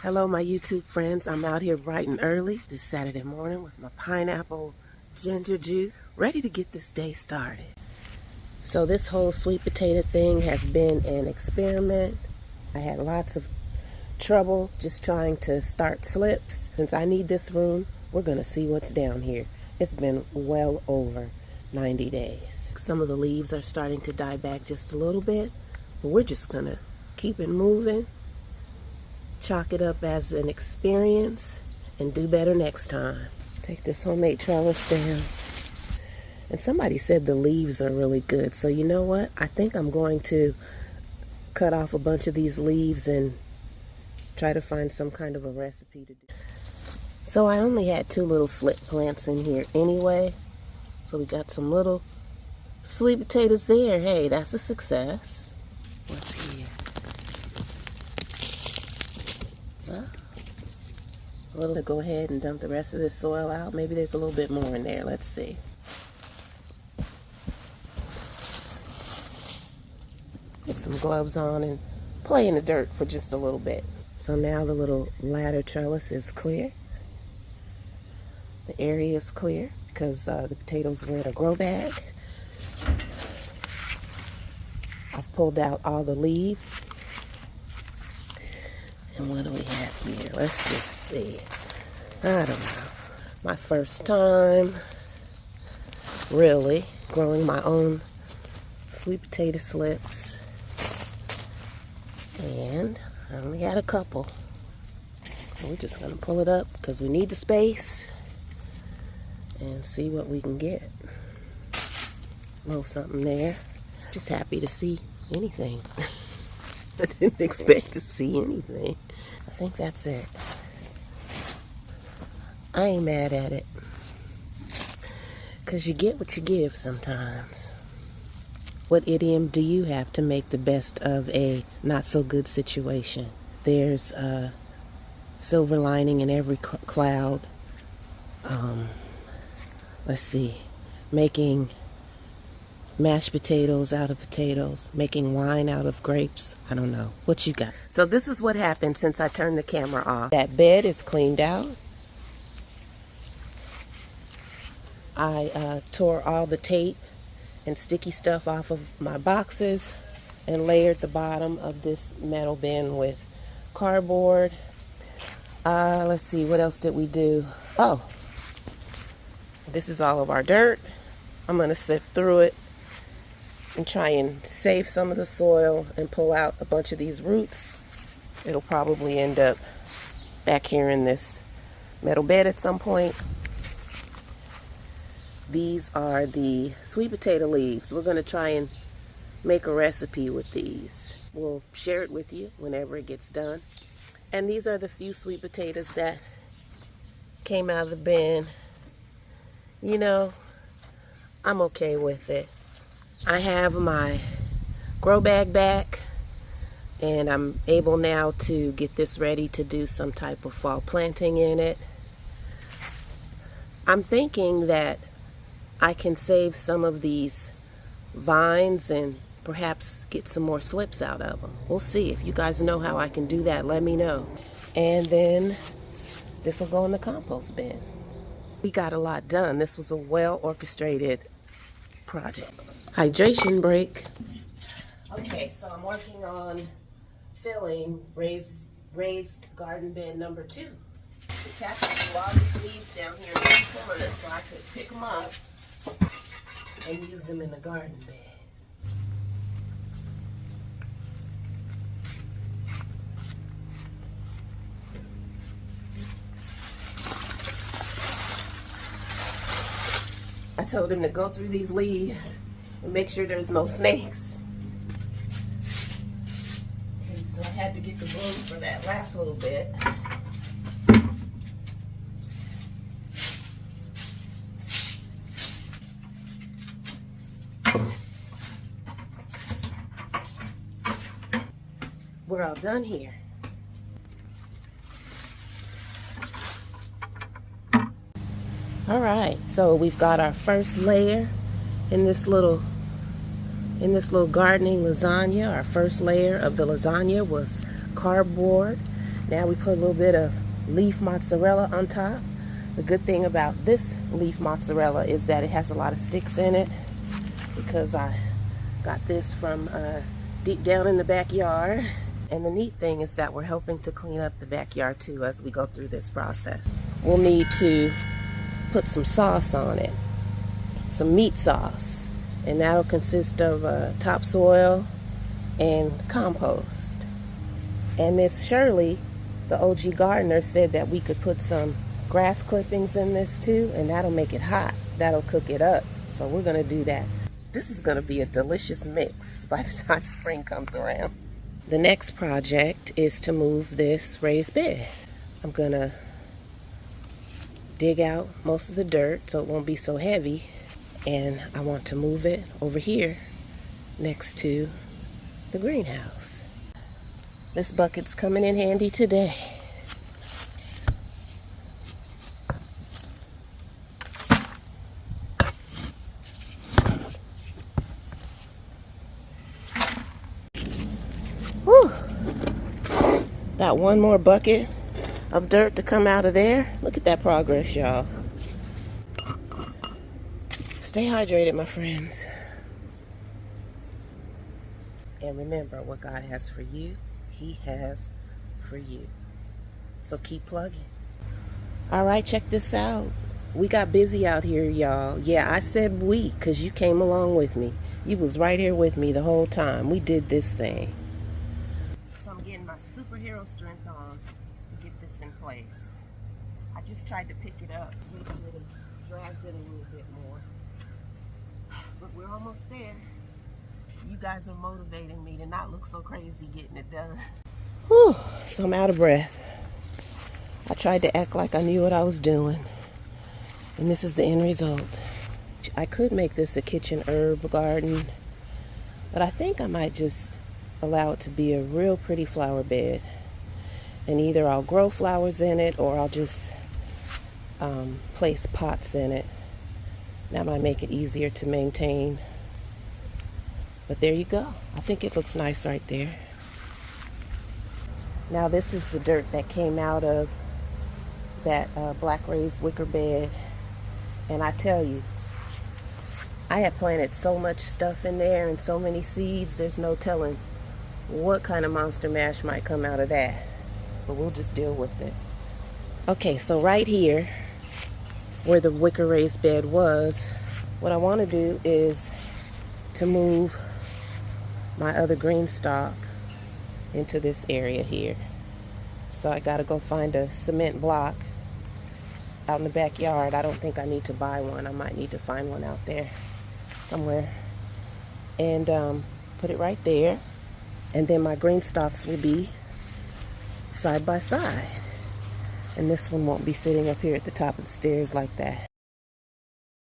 Hello my YouTube friends, I'm out here bright and early this Saturday morning with my pineapple ginger juice, ready to get this day started. So this whole sweet potato thing has been an experiment. I had lots of trouble just trying to start slips. Since I need this room, we're gonna see what's down here. It's been well over 90 days. Some of the leaves are starting to die back just a little bit, but we're just gonna keep it moving. Chalk it up as an experience and do better next time. Take this homemade trellis down. And somebody said the leaves are really good. So you know what? I think I'm going to cut off a bunch of these leaves and try to find some kind of a recipe to do. So I only had 2 little slip plants in here anyway. So we got some little sweet potatoes there. Hey, that's a success. What's here? A little to go ahead and dump the rest of this soil out. Maybe there's a little bit more in there. Let's see. Put some gloves on and play in the dirt for just a little bit. So now the little ladder trellis is clear. The area is clear because the potatoes were in a grow bag. I've pulled out all the leaves. And what do we have here? Let's just see. I don't know. My first time really growing my own sweet potato slips. And I only had a couple. So we're just going to pull it up because we need the space and see what we can get. A little something there. Just happy to see anything. I didn't expect to see anything. I think that's it. I ain't mad at it. Because you get what you give sometimes. What idiom do you have to make the best of a not so good situation? There's a silver lining in every cloud. Let's see. Making mashed potatoes out of potatoes, making wine out of grapes. I don't know. What you got? So this is what happened since I turned the camera off. That bed is cleaned out. I tore all the tape and sticky stuff off of my boxes and layered the bottom of this metal bin with cardboard. Let's see, what else did we do? Oh, this is all of our dirt. I'm going to sift through it and try and save some of the soil and pull out a bunch of these roots. It'll probably end up back here in this metal bed at some point. These are the sweet potato leaves. We're going to try and make a recipe with these. We'll share it with you whenever it gets done. And these are the few sweet potatoes that came out of the bin. You know, I'm okay with it. I have my grow bag back and I'm able now to get this ready to do some type of fall planting in it. I'm thinking that I can save some of these vines and perhaps get some more slips out of them. We'll see. If you guys know how I can do that, let me know. And then this will go in the compost bin. We got a lot done. This was a well orchestrated project. Hydration break. Okay, so I'm working on filling raised garden bed number 2. The cat threw all these leaves down here in the corner so I could pick them up and use them in the garden bed. I told him to go through these leaves and make sure there's no snakes. Okay, so I had to get the broom for that last little bit. We're all done here. All right, so we've got our first layer in this little gardening lasagna. Our first layer of the lasagna was cardboard Now we put a little bit of leaf mozzarella on top. The good thing about this leaf mozzarella is that it has a lot of sticks in it, because I got this from deep down in the backyard. And the neat thing is that we're helping to clean up the backyard too as we go through this process. We'll need to put some sauce on it, some meat sauce, and that'll consist of topsoil and compost. And Miss Shirley, the OG gardener, said that we could put some grass clippings in this too, and that'll make it hot. That'll cook it up. So we're gonna do that. This is gonna be a delicious mix by the time spring comes around. The next project is to move this raised bed. I'm gonna dig out most of the dirt so it won't be so heavy, and I want to move it over here next to the greenhouse. This bucket's coming in handy today. Whew. Got one more bucket of dirt to come out of there. Look at that progress, y'all. Stay hydrated, my friends. And remember, what God has for you, He has for you. So keep plugging. All right, check this out. We got busy out here, y'all. Yeah, I said we, because you came along with me. You was right here with me the whole time. We did this thing. So I'm getting my superhero strength on to get this in place. I just tried to pick it up. Maybe I would have dragged it a little bit more. But we're almost there. You guys are motivating me to not look so crazy getting it done. Whew, so I'm out of breath. I tried to act like I knew what I was doing. And this is the end result. I could make this a kitchen herb garden, but I think I might just allow it to be a real pretty flower bed. And either I'll grow flowers in it, or I'll just place pots in it. That might make it easier to maintain. But there you go. I think it looks nice right there. Now this is the dirt that came out of that black raised wicker bed. And I tell you, I had planted so much stuff in there and so many seeds, there's no telling what kind of monster mash might come out of that. But we'll just deal with it. Okay, so right here, where the wicker raised bed was, what I want to do is to move my other green stock into this area here. So I gotta go find a cement block out in the backyard. I don't think I need to buy one. I might need to find one out there somewhere. And put it right there. And then my green stalks will be side by side. And this one won't be sitting up here at the top of the stairs like that.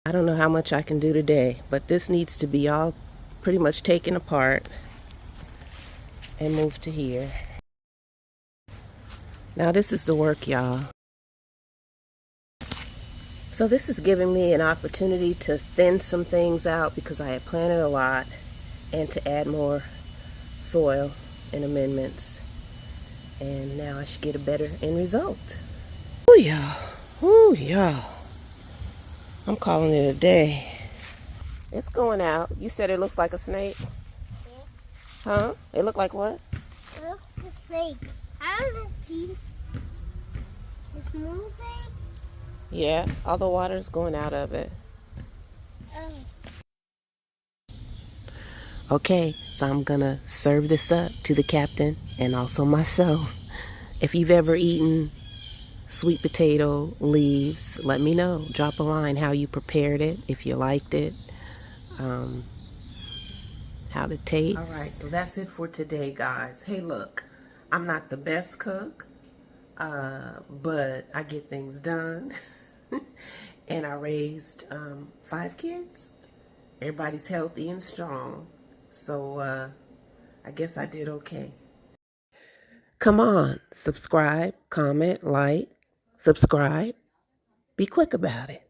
I don't know how much I can do today, but this needs to be all pretty much taken apart and moved to here. Now this is the work, y'all. So this is giving me an opportunity to thin some things out because I had planted a lot, and to add more soil and amendments. And now I should get a better end result. Ooh, y'all. Ooh, y'all. I'm calling it a day. It's going out. You said it looks like a snake? Yeah. Huh? It looked like what? It looks like a snake. I don't see. It's moving. Yeah, all the water's going out of it. Oh. Okay, so I'm gonna serve this up to the captain and also myself. If you've ever eaten sweet potato leaves, let me know. Drop a line how you prepared it, if you liked it, how it tastes. All right, so that's it for today, guys. Hey, look, I'm not the best cook, but I get things done. And I raised 5 kids. Everybody's healthy and strong. So I guess I did okay. Come on, subscribe, comment, like, subscribe. Be quick about it.